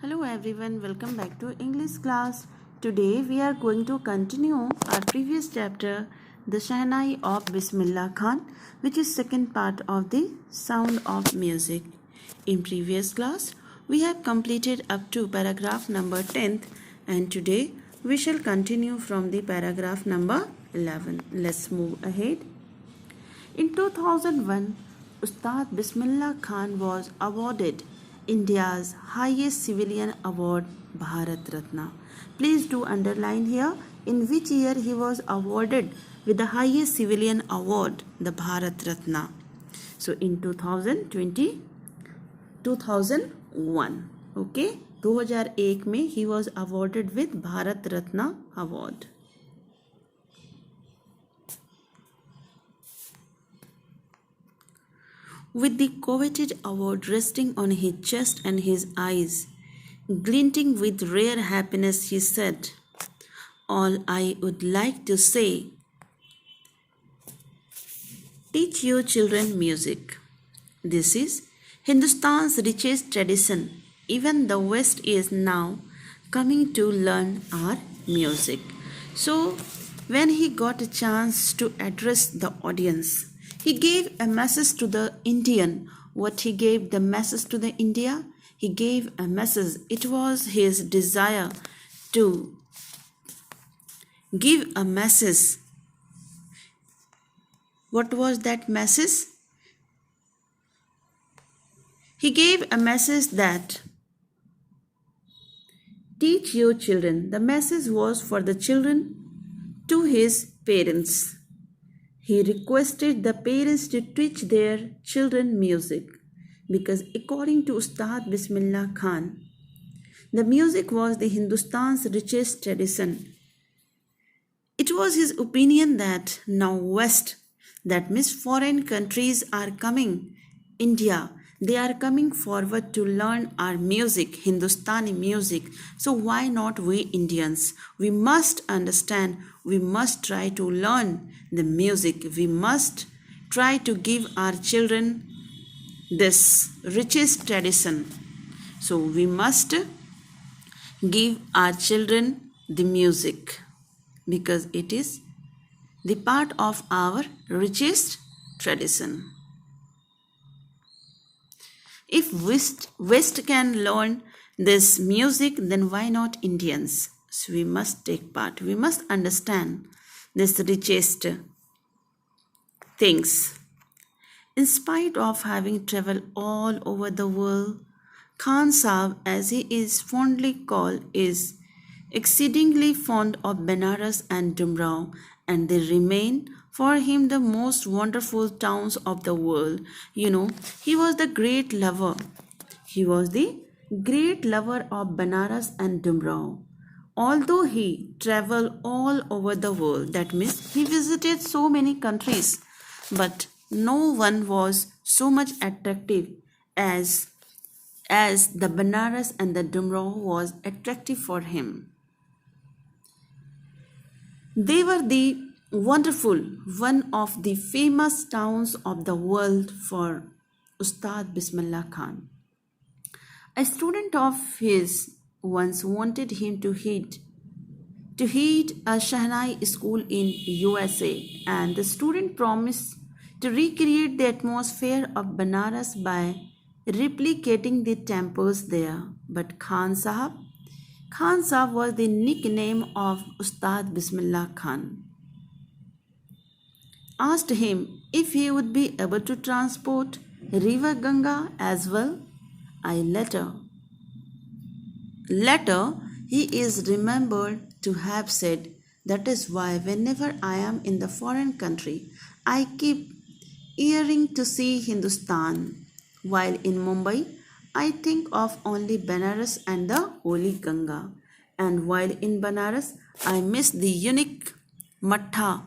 Hello everyone, welcome back to English class. Today we are going to continue our previous chapter, The Shahnai of Bismillah Khan, which is second part of the Sound of Music. In previous class, we have completed up to paragraph number 10th and today we shall continue from the paragraph number 11. Let's move ahead. In 2001, Ustad Bismillah Khan was awarded India's highest civilian award, Bharat Ratna. Please do underline here in which year he was awarded with the highest civilian award, the Bharat Ratna. So in 2001. Okay, 2001 में he was awarded with Bharat Ratna award. With the coveted award resting on his chest and his eyes glinting with rare happiness, he said, "All I would like to say, teach your children music. This is Hindustan's richest tradition. Even the West is now coming to learn our music." So, when he got a chance to address the audience, he gave a message to the Indian. What he gave the message to the India? He gave a message. It was his desire to give a message. What was that message? He gave a message that teach your children. The message was for the children to his parents. He requested the parents to teach their children music because according to Ustad Bismillah Khan, the music was the Hindustan's richest tradition. It was his opinion that now West, that means foreign countries are coming, India, they are coming forward to learn our music, Hindustani music. So why not we Indians? We must understand, we must try to learn the music. We must try to give our children this richest tradition. So we must give our children the music because it is the part of our richest tradition. If West can learn this music, then why not Indians? So we must take part. We must understand this richest things. In spite of having traveled all over the world, Khan Sahib, as he is fondly called, is exceedingly fond of Benares and Dumrao, and they remain for him the most wonderful towns of the world. You know, he was the great lover. He was the great lover of Benares and Dumrao. Although he traveled all over the world, that means he visited so many countries, but no one was so much attractive as the Benares and the Dumrao was attractive for him. They were the wonderful, one of the famous towns of the world for Ustad Bismillah Khan. A student of his once wanted him to head a Shahnai school in USA, and the student promised to recreate the atmosphere of Benares by replicating the temples there. But Khan Sahib was the nickname of Ustad Bismillah Khan. Asked him if he would be able to transport river Ganga as well. Later, he is remembered to have said, "That is why whenever I am in the foreign country, I keep yearning to see Hindustan. While in Mumbai, I think of only Benares and the holy Ganga. And while in Benares, I miss the unique Matha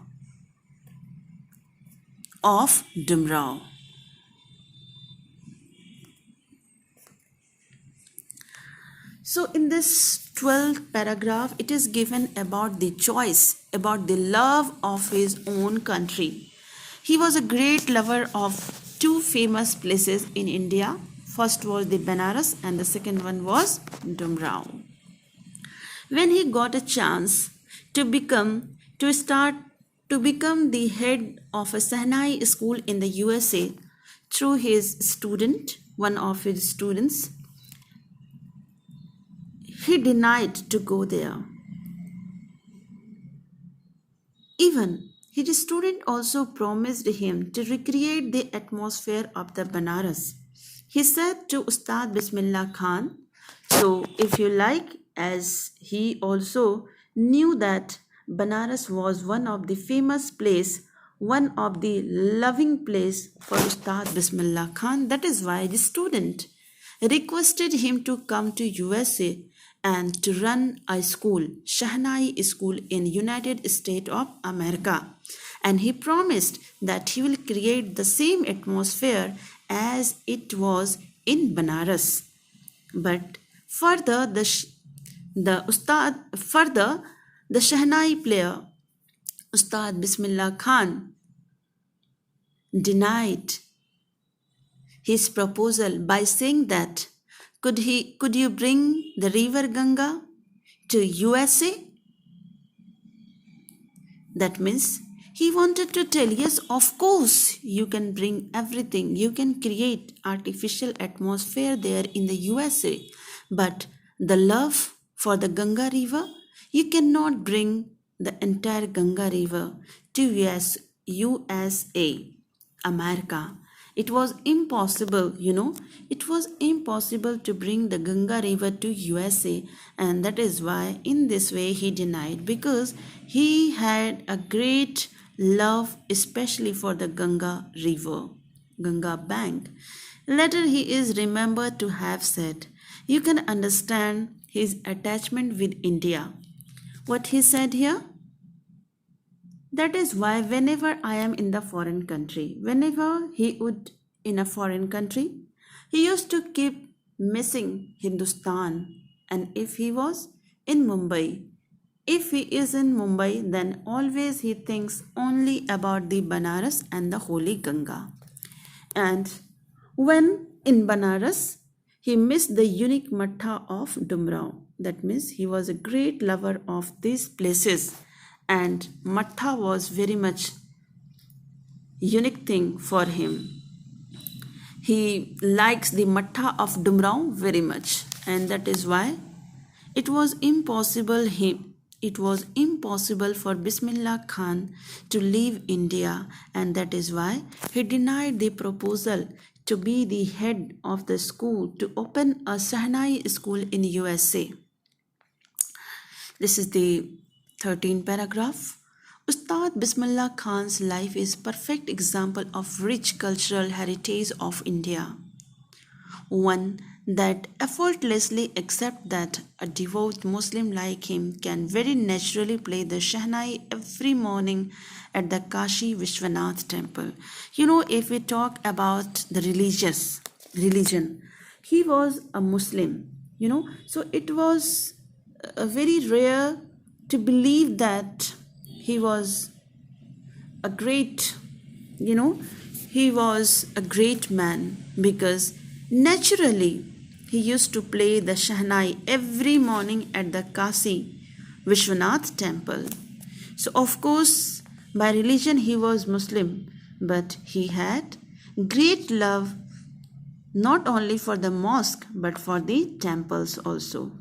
of Dumrao." So in this 12th paragraph, it is given about the choice, about the love of his own country. He was a great lover of two famous places in India. First was the Banaras and the second one was Dumrao. When he got a chance to become the head of a Sahnai school in the USA through one of his students, he denied to go there. Even his student also promised him to recreate the atmosphere of the Banaras. He said to Ustad Bismillah Khan, so if you like, as he also knew that Banaras was one of the famous place, one of the loving place for Ustad Bismillah Khan. That is why the student requested him to come to USA and to run a school, Shahnai school in United States of America. And he promised that he will create the same atmosphere as it was in Banaras. But further, the Shahnai player, Ustad Bismillah Khan, denied his proposal by saying that could you bring the river Ganga to USA? That means he wanted to tell, yes, of course, you can bring everything. You can create artificial atmosphere there in the USA. But the love for the Ganga river, you cannot bring the entire Ganga river to USA, America. It was impossible, it was impossible to bring the Ganga river to USA, and that is why in this way he denied, because he had a great love especially for the Ganga river, Ganga bank. Later he is remembered to have said, you can understand his attachment with India. What he said here? That is why whenever I am in the foreign country, whenever he would in a foreign country, he used to keep missing Hindustan. And if he was in Mumbai, if he is in Mumbai, then always he thinks only about the Banaras and the holy Ganga. And when in Banaras, he missed the unique Matha of Dumrao. That means he was a great lover of these places. And Matha was very much unique thing for him. He likes the Matha of Dumrao very much, and that is why it was impossible for Bismillah Khan to leave India, and that is why he denied the proposal to be the head of the school, to open a Sahnai school in USA. This is the 13th paragraph. Ustad Bismillah Khan's life is perfect example of rich cultural heritage of India. One that effortlessly accepts that a devout Muslim like him can very naturally play the Shahnai every morning at the Kashi Vishwanath temple. If we talk about the religion, he was a Muslim, so it was very rare to believe that he was a great, he was a great man, because naturally he used to play the Shahnai every morning at the Kashi Vishwanath temple. So of course, by religion he was Muslim, but he had great love not only for the mosque but for the temples also.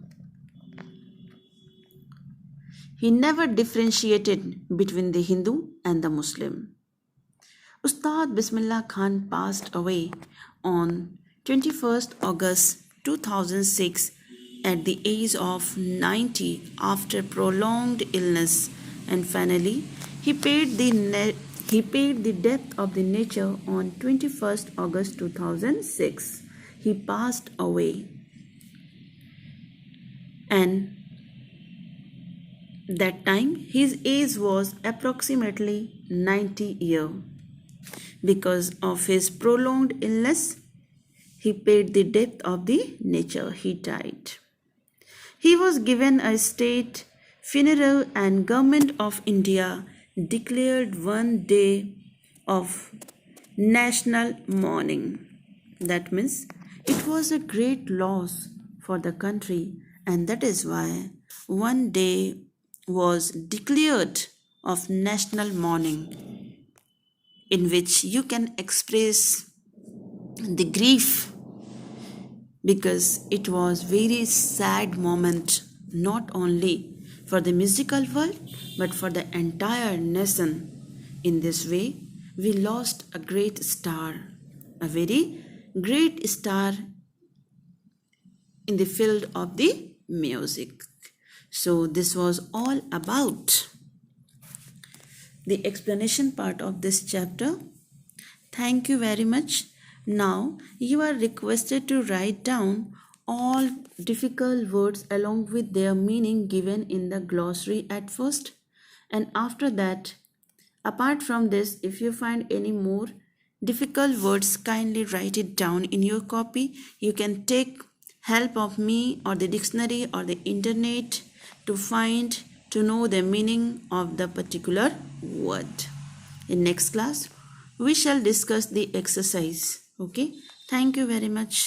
He never differentiated between the Hindu and the Muslim. Ustad Bismillah Khan passed away on 21st August 2006 at the age of 90 after prolonged illness, and finally he paid the death of the nature on 21st August 2006. He passed away, and that time his age was approximately 90 years. Because of his prolonged illness, he paid the death of the nature. He died. He was given a state funeral, and Government of India declared one day of national mourning. That means It was a great loss for the country, and that is why one day was declared of national mourning, in which you can express the grief, because it was very sad moment not only for the musical world but for the entire nation. In this way we lost a great star, a very great star in the field of the music. So this was all about the explanation part of this chapter. Thank you very much. Now you are requested to write down all difficult words along with their meaning given in the glossary at first, and after that, apart from this, if you find any more difficult words, kindly write it down in your copy. You can take help of me or the dictionary or the internet to know the meaning of the particular word. In next class we shall discuss the exercise. Okay, thank you very much.